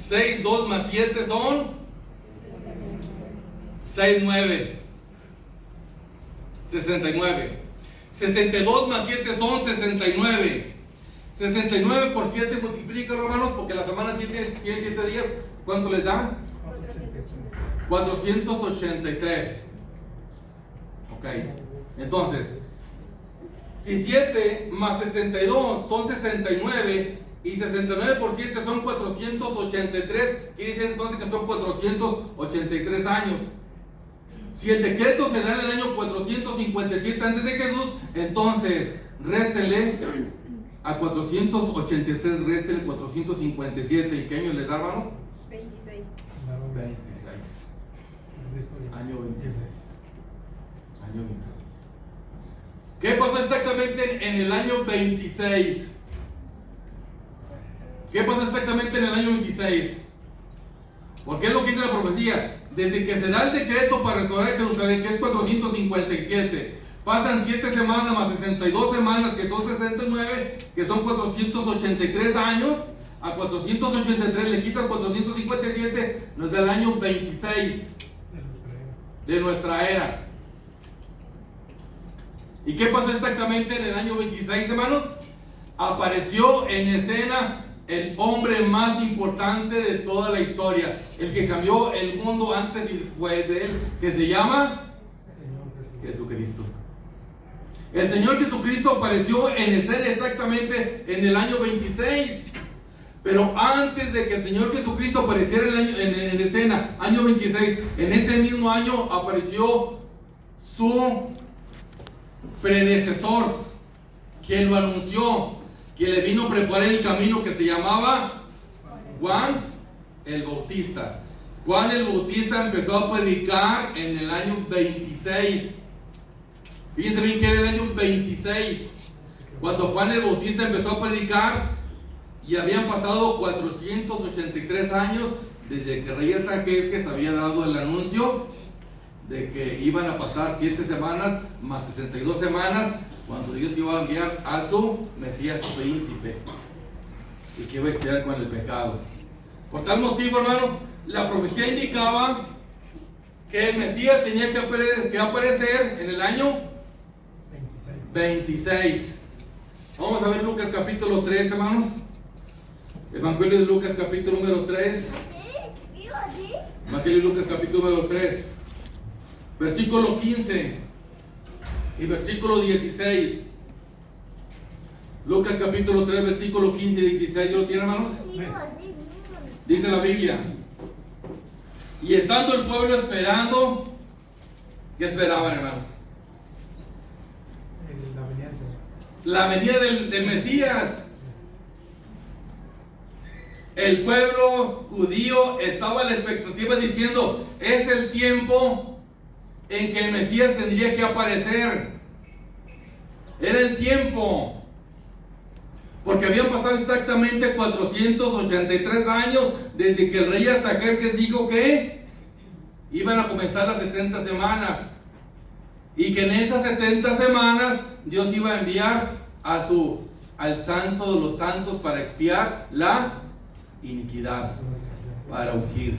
62 más 7 son 69. 69. 62 más 7 son 69. 69 por 7 multiplica, hermanos, porque la semana tiene 7 días. ¿Cuánto les da? 483. Ok. Entonces, si 7 más 62 son 69, y 69 por 7 son 483, quiere decir entonces que son 483 años. Si el decreto se da en el año 457 antes de Jesús, entonces réstenle a 483 resta el 457. ¿Y qué año les da, hermanos? 26. 26. Año 26. Año 26. ¿Qué pasó exactamente en el año 26? ¿Qué pasó exactamente en el año 26? Porque es lo que dice la profecía. Desde que se da el decreto para restaurar Jerusalén, que es 457, pasan 7 semanas más 62 semanas, que son 69, que son 483 años. A 483 le quitan 457, nos da el año 26 de nuestra era. ¿Y qué pasó exactamente en el año 26, hermanos? Apareció en escena el hombre más importante de toda la historia, el que cambió el mundo antes y después de él, que se llama Jesucristo. El Señor Jesucristo apareció en escena exactamente en el año 26. Pero antes de que el Señor Jesucristo apareciera en escena, año 26, en ese mismo año apareció su predecesor, quien lo anunció, quien le vino a preparar el camino, que se llamaba Juan el Bautista. Juan el Bautista empezó a predicar en el año 26. Fíjense bien que era el año 26 cuando Juan el Bautista empezó a predicar, y habían pasado 483 años desde que el rey Artajerjes había dado el anuncio de que iban a pasar 7 semanas más 62 semanas cuando Dios iba a enviar a su Mesías, su príncipe, y que iba a expiar con el pecado. Por tal motivo, hermano, la profecía indicaba que el Mesías tenía que aparecer en el año 26. Vamos a ver Lucas capítulo 3, hermanos. Evangelio de Lucas capítulo número 3. Evangelio de Lucas capítulo número 3, versículo 15 y versículo 16. Lucas capítulo 3, versículo 15 y 16. ¿Lo tienen, hermanos? Dice la Biblia: y estando el pueblo esperando, ¿qué esperaban, hermanos? La venida del Mesías. El pueblo judío estaba a la expectativa diciendo: es el tiempo en que el Mesías tendría que aparecer. Era el tiempo, porque habían pasado exactamente 483 años desde que el rey Artajerjes dijo que iban a comenzar las 70 semanas, y que en esas 70 semanas Dios iba a enviar al santo de los santos para expiar la iniquidad, para ungir.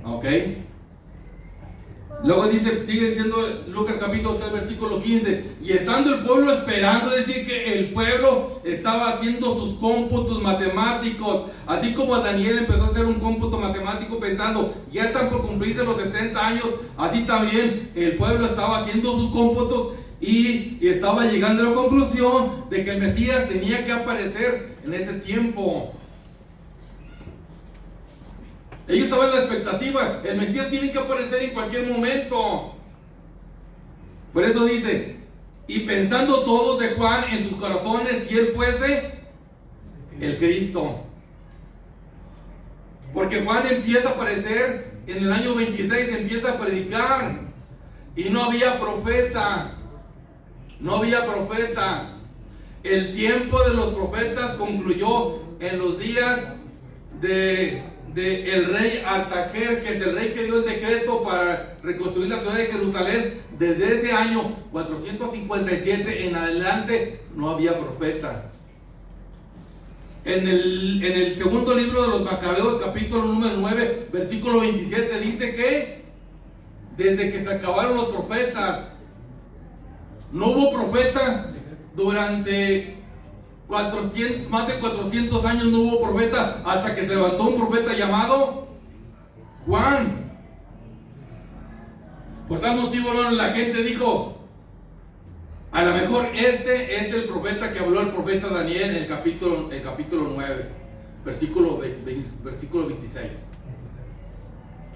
¿Ok? Luego dice, sigue diciendo Lucas capítulo 3, versículo 15: y estando el pueblo esperando, es decir, que el pueblo estaba haciendo sus cómputos matemáticos, así como Daniel empezó a hacer un cómputo matemático pensando, ya están por cumplirse los 70 años, así también el pueblo estaba haciendo sus cómputos y estaba llegando a la conclusión de que el Mesías tenía que aparecer en ese tiempo. Ellos estaban en la expectativa, el Mesías tiene que aparecer en cualquier momento. Por eso dice: y pensando todos de Juan en sus corazones si él fuese el Cristo. Porque Juan empieza a aparecer en el año 26, empieza a predicar, y no había profeta. No había profeta. El tiempo de los profetas concluyó en los días de el rey Artajerjes, el rey que dio el decreto para reconstruir la ciudad de Jerusalén. Desde ese año 457 en adelante no había profeta. En el segundo libro de los Macabeos, capítulo número 9, versículo 27, dice que desde que se acabaron los profetas, no hubo profeta durante más de 400 años. No hubo profeta hasta que se levantó un profeta llamado Juan. Por tal motivo, hermano, la gente dijo: a lo mejor este es el profeta que habló el profeta Daniel en el capítulo 9, versículo 26.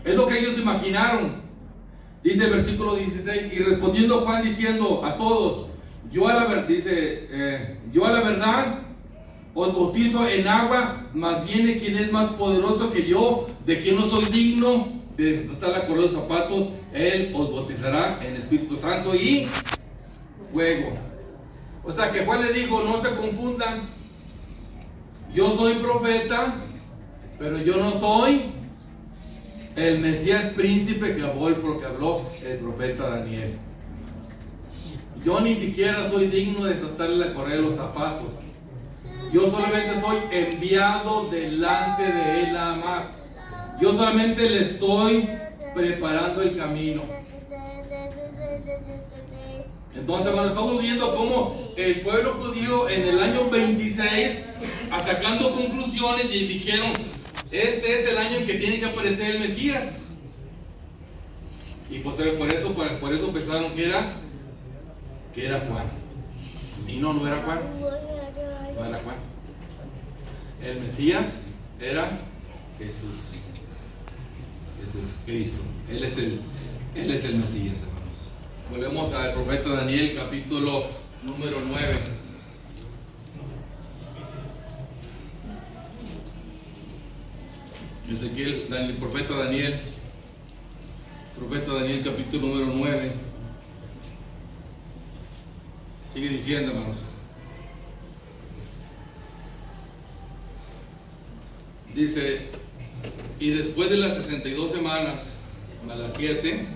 Es lo que ellos imaginaron. Dice el versículo 16: y respondiendo Juan diciendo a todos: yo a la verdad os bautizo en agua, mas viene quien es más poderoso que yo, de quien no soy digno de desatar la correa de los zapatos. Él os bautizará en Espíritu Santo y fuego. O sea que Juan le dijo, no se confundan, yo soy profeta, pero yo no soy el Mesías príncipe que habló el profeta Daniel. Yo ni siquiera soy digno de desatarle la correa de los zapatos. Yo solamente soy enviado delante de él nada más. Yo solamente le estoy preparando el camino. Entonces, hermano, estamos viendo cómo el pueblo judío en el año 26, sacando conclusiones, y dijeron, este es el año en que tiene que aparecer el Mesías. Y pues por eso pensaron que era Juan. Y no era Juan. No era Juan. El Mesías era Jesús. Cristo. Él es el Mesías, hermanos. Volvemos al profeta Daniel, capítulo número 9. El profeta Daniel, capítulo número 9. Sigue diciendo, hermanos. Dice, y después de las 62 semanas, a las 7,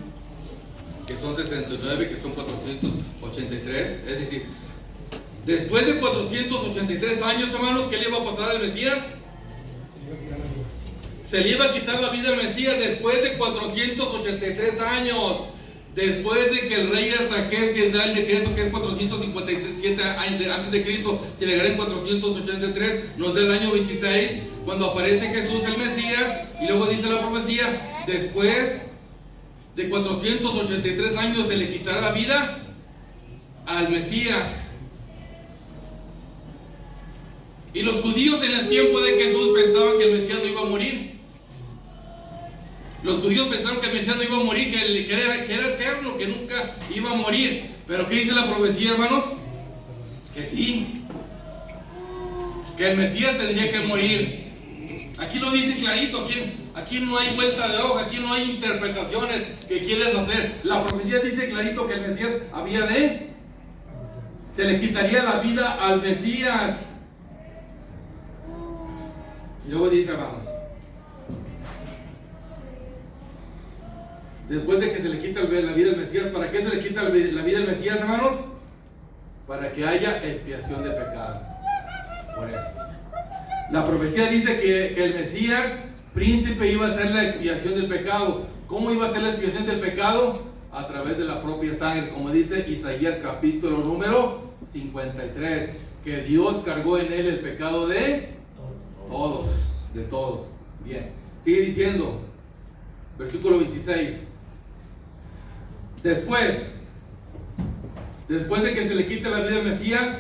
que son 69, que son 483, es decir, después de 483 años, hermanos, ¿qué le iba a pasar al Mesías? Se le iba a quitar la vida al Mesías después de 483 años. Después de que el rey Artaxerxes, que da el decreto que es 457 años antes de Cristo, se le en 483, nos da el año 26, cuando aparece Jesús el Mesías, y luego dice la profecía, después de 483 años se le quitará la vida al Mesías. Y los judíos en el tiempo de Jesús pensaban que el Mesías no iba a morir. Los judíos pensaron que el Mesías no iba a morir, que era eterno, que nunca iba a morir. Pero ¿qué dice la profecía, hermanos? Que sí, que el Mesías tendría que morir. Aquí lo dice clarito, aquí no hay vuelta de hoja, aquí no hay interpretaciones que quieres hacer. La profecía dice clarito que el Mesías se le quitaría la vida al Mesías. Y luego dice, hermanos, después de que se le quita la vida al Mesías, ¿para qué se le quita la vida al Mesías, hermanos? Para que haya expiación de pecado. Por eso. La profecía dice que el Mesías príncipe iba a hacer la expiación del pecado. ¿Cómo iba a hacer la expiación del pecado? A través de la propia sangre, como dice Isaías capítulo número 53, que Dios cargó en él el pecado de todos. Bien, sigue diciendo, versículo 26. Después de que se le quite la vida al Mesías,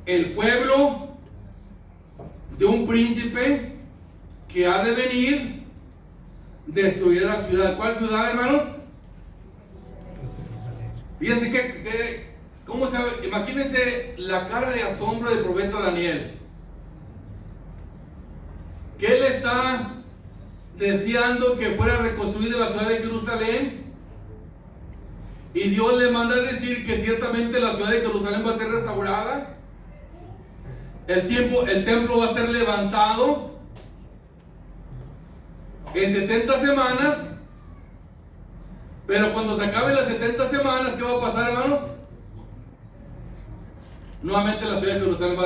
el pueblo de un príncipe que ha de venir destruirá la ciudad. ¿Cuál ciudad, hermanos? Fíjense ¿cómo se ve? Imagínense la cara de asombro del profeta Daniel. Que él está deseando que fuera reconstruida la ciudad de Jerusalén, y Dios le manda a decir que ciertamente la ciudad de Jerusalén va a ser restaurada, el templo va a ser levantado en 70 semanas, pero cuando se acaben las 70 semanas, ¿qué va a pasar, hermanos? Nuevamente la ciudad de Jerusalén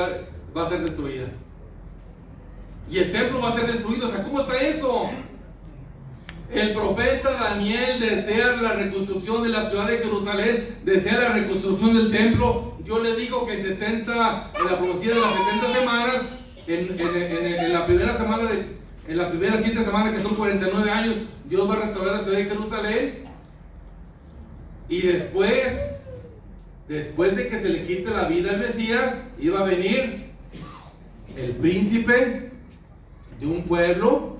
va a ser destruida. Y el templo va a ser destruido. O sea, ¿cómo está eso? El profeta Daniel desea la reconstrucción de la ciudad de Jerusalén, desea la reconstrucción del templo. Yo le digo que en la profecía de las 70 semanas, en la primera semana, en las primeras 7 semanas, que son 49 años, Dios va a restaurar la ciudad de Jerusalén. Y después de que se le quite la vida al Mesías, iba a venir el príncipe de un pueblo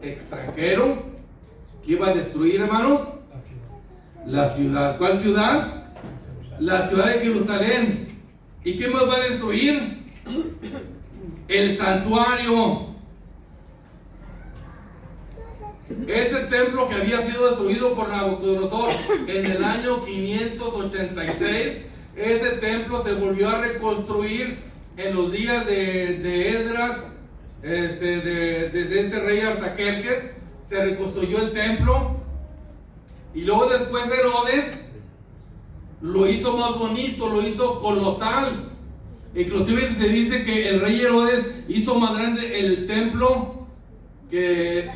extranjero que iba a destruir, hermanos, la ciudad. ¿Cuál ciudad? la ciudad de Jerusalén. ¿Y qué más va a destruir? El santuario. Ese templo que había sido destruido por Nabucodonosor en el año 586, ese templo se volvió a reconstruir en los días de Esdras, de este rey Artajerjes. Se reconstruyó el templo, y luego después Herodes lo hizo más bonito, lo hizo colosal. Inclusive se dice que el rey Herodes hizo más grande el templo que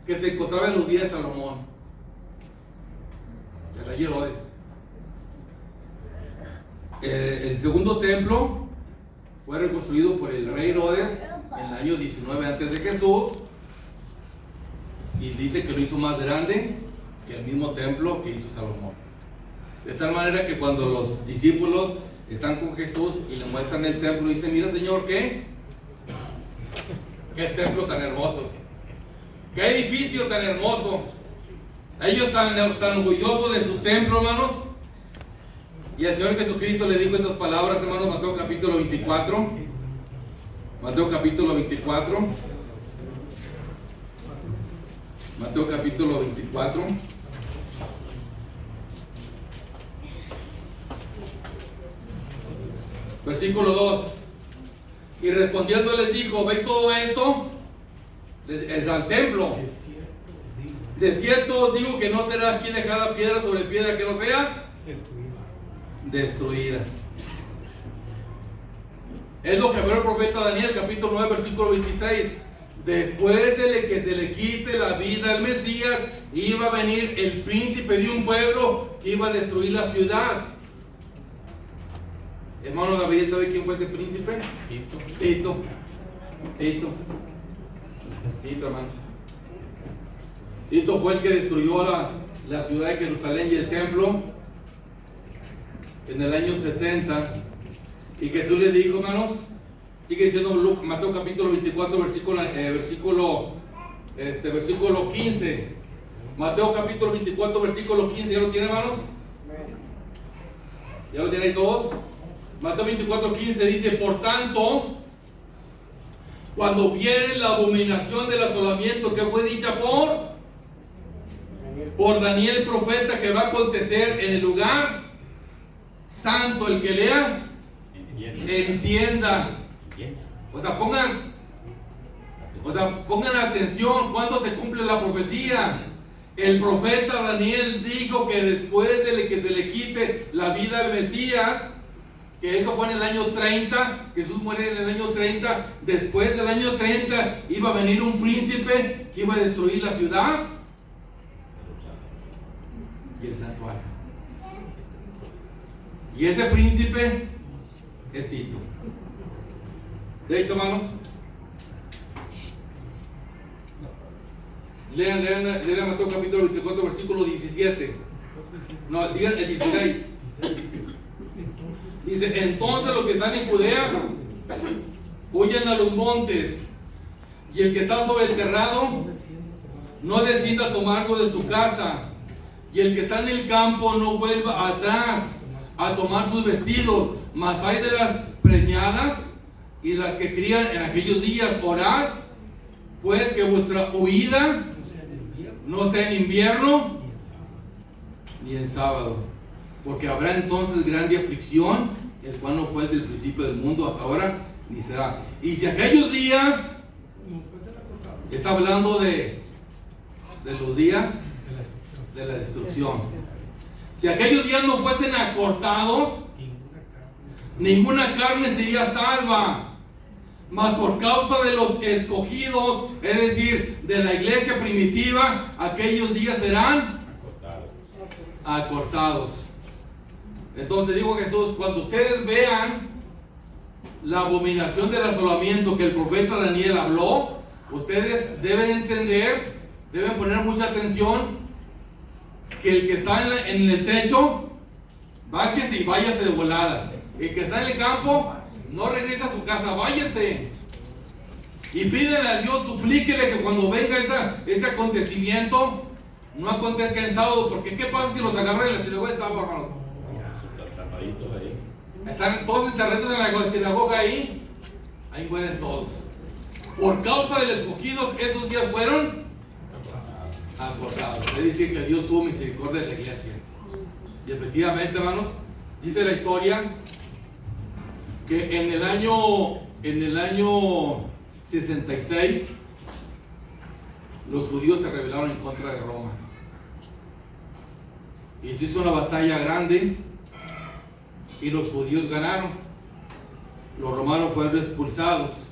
se encontraba en los días de Salomón. El rey Herodes. El segundo templo fue reconstruido por el rey Herodes en el año 19 antes de Jesús, y dice que lo hizo más grande que el mismo templo que hizo Salomón. De tal manera que cuando los discípulos están con Jesús y le muestran el templo, dicen: mira, Señor, ¿qué templo tan hermoso, qué edificio tan hermoso. Ellos tan orgullosos de su templo, hermanos. Y el Señor Jesucristo le dijo estas palabras, hermanos. Mateo capítulo 24. Mateo capítulo 24. Mateo capítulo 24. Versículo 2. Y respondiendo les dijo: ¿veis todo esto? Es al templo. De cierto os digo que no será aquí dejada piedra sobre piedra que no sea destruida. Es lo que habló el profeta Daniel, capítulo 9, versículo 26. Después de que se le quite la vida al Mesías, iba a venir el príncipe de un pueblo que iba a destruir la ciudad. Hermano David, ¿sabe quién fue ese príncipe? Tito, hermanos. Tito fue el que destruyó la ciudad de Jerusalén y el templo en el año 70. Y Jesús le dijo, hermanos, sigue diciendo Mateo capítulo 24, versículo 15. Mateo capítulo 24, versículo 15. ¿Ya lo tiene, hermanos? ¿Ya lo tienen ahí todos? Mateo 24, 15 dice: por tanto, cuando viere la abominación del asolamiento que fue dicha por Daniel el profeta, que va a acontecer en el lugar santo, el que lea, entienda. O sea, pongan atención cuando se cumple la profecía. El profeta Daniel dijo que después de que se le quite la vida al Mesías, que eso fue en el año 30, Jesús muere en el año 30, después del año 30 iba a venir un príncipe que iba a destruir la ciudad y el santuario. Y ese príncipe es Tito. De hecho, hermanos, lean Mateo capítulo 24, versículo 17. No, digan el 16. Dice: entonces los que están en Judea huyen a los montes, y el que está sobre el terrado no descienda a tomar algo de su casa, y el que está en el campo no vuelva atrás a tomar sus vestidos. Mas hay de las preñadas y las que crían en aquellos días. Orad pues que vuestra huida no sea en invierno ni en sábado, porque habrá entonces grande aflicción, el cual no fue desde el principio del mundo hasta ahora, ni será. Y si aquellos días, está hablando de los días de la destrucción, si aquellos días no fuesen acortados, ninguna carne sería salva. Mas por causa de los escogidos, es decir, de la iglesia primitiva, aquellos días serán acortados. Entonces dijo Jesús: cuando ustedes vean la abominación del asolamiento que el profeta Daniel habló, ustedes deben entender, deben poner mucha atención, que el que está en el techo, váyase y váyase de volada. El que está en el campo, no regresa a su casa, váyase. Y pídele a Dios, suplíquele que cuando venga ese acontecimiento, no acontezca en sábado, porque ¿qué pasa si los agarra en la sinagoga de sábado, hermano? Están todos encerrados en la sinagoga ahí. Ahí mueren todos. Por causa de los escogidos, esos días fueron acortados. Es decir, que Dios tuvo misericordia de la iglesia. Y efectivamente, hermanos, dice la historia que en el año 66 los judíos se rebelaron en contra de Roma. Y se hizo una batalla grande y los judíos ganaron. Los romanos fueron expulsados.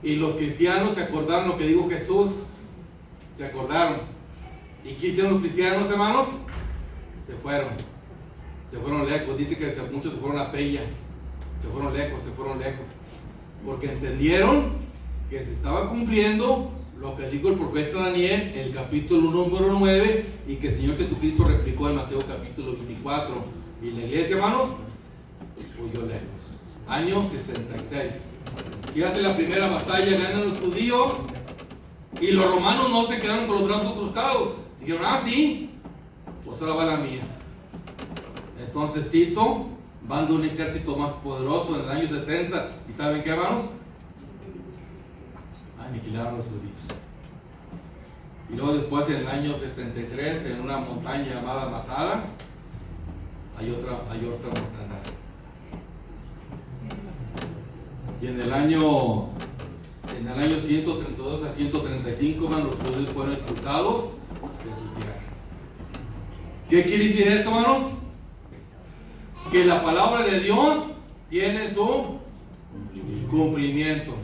Y los cristianos se acordaron lo que dijo Jesús. Se acordaron. ¿Y qué hicieron los cristianos, hermanos? Se fueron. Se fueron lejos. Dice que muchos se fueron a Pella. Se fueron lejos. Porque entendieron que se estaba cumpliendo lo que dijo el profeta Daniel en el capítulo número 9 y que el Señor Jesucristo replicó en Mateo capítulo 24. Y la iglesia, hermanos, huyó lejos. Año 66. Si hace la primera batalla, ganan los judíos y los romanos no se quedaron con los brazos cruzados. Dijeron, sí, pues ahora va la mía. Entonces Tito manda un ejército más poderoso en el año 70. ¿Y saben qué, hermanos? Aniquilaron a los judíos. Y luego después en el año 73, en una montaña llamada Masada, hay otra mortandad. Y en el año 132 a 135, hermanos, los judíos fueron expulsados de su tierra. ¿Qué quiere decir esto, hermanos? Que la palabra de Dios tiene su cumplimiento.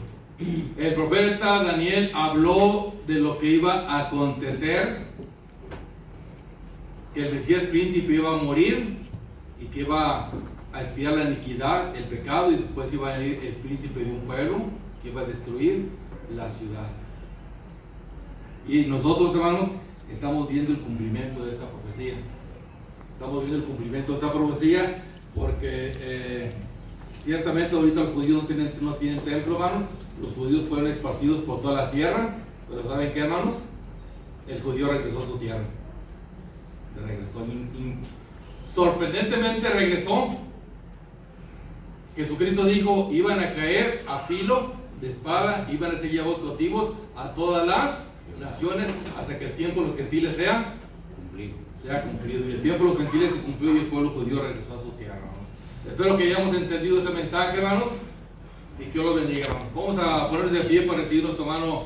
El profeta Daniel habló de lo que iba a acontecer, que el Mesías príncipe iba a morir y que iba a expiar la iniquidad, el pecado, y después iba a venir el príncipe de un pueblo que iba a destruir la ciudad. Y nosotros, hermanos, estamos viendo el cumplimiento de esa profecía. Estamos viendo el cumplimiento de esa profecía porque ciertamente ahorita los judíos no tienen templo, hermanos. Los judíos fueron esparcidos por toda la tierra, pero ¿saben qué, hermanos? El judío regresó a su tierra. Regresó, sorprendentemente regresó. Jesucristo dijo, iban a caer a filo de espada, iban a ser llevados cautivos a todas las naciones hasta que el tiempo de los gentiles sea cumplido. Y el tiempo de los gentiles se cumplió y el pueblo judío regresó a su tierra, hermanos. Espero que hayamos entendido ese mensaje, hermanos, y que Dios los bendiga, hermanos. Vamos a ponernos de pie para recibir nuestro hermano